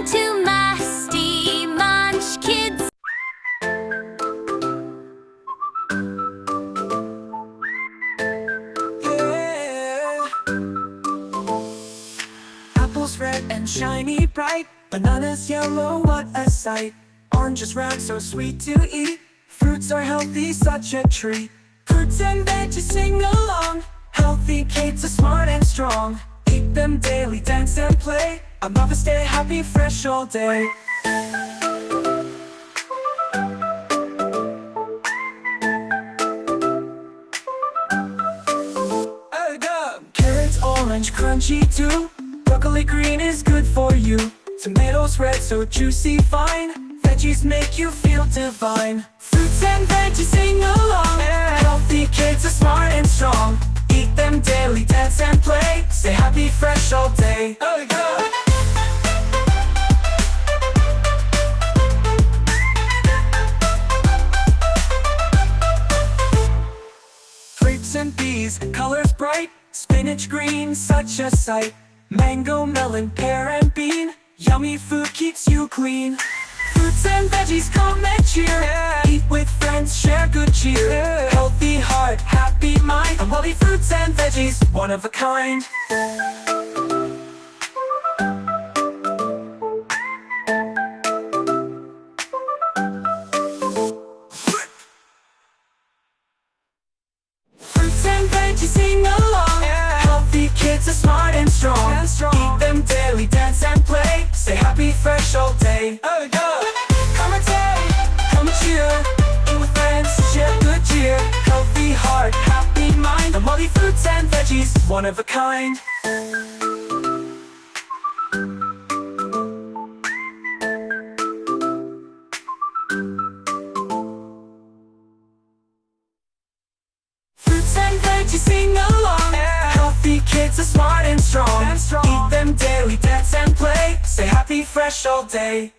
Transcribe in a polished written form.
Welcome to MastiManchKids. Apples red and shiny bright, bananas yellow, what a sight. Oranges round, so sweet to eat. Fruits are healthy, such a treat. Fruits and veggies sing along. Healthy kids are smart and strong. Eat them daily, dance and play. A mother stay happy, fresh all day. Carrots orange, crunchy too. Broccoli green is good for you. Tomatoes red, so juicy fine. Veggies make you feel divine. Fruits and veggies sing along. Healthy kids are smart and strong. Eat them daily, dance and play. Stay happy, fresh all day. Grapes and peas, colors bright. Spinach green, such a sight. Mango, melon, pear and bean. Yummy food keeps you clean. Fruits and veggies come and cheer. Eat with friends, share good cheer. Healthy heart, happy mind. And healthy fruits and veggies, one of a kind. Fruits and veggies sing along. Healthy kids are smart and strong. Eat them daily, dance and play. Stay happy, fresh all day. Come and take, come and cheer. Eat with friends, share good cheer. Healthy heart, happy mind. And healthy fruits and veggies, one of a kind. Fruits and veggies sing along. Healthy kids are smart and strong. Eat them daily, dance and play. Stay happy, fresh all day.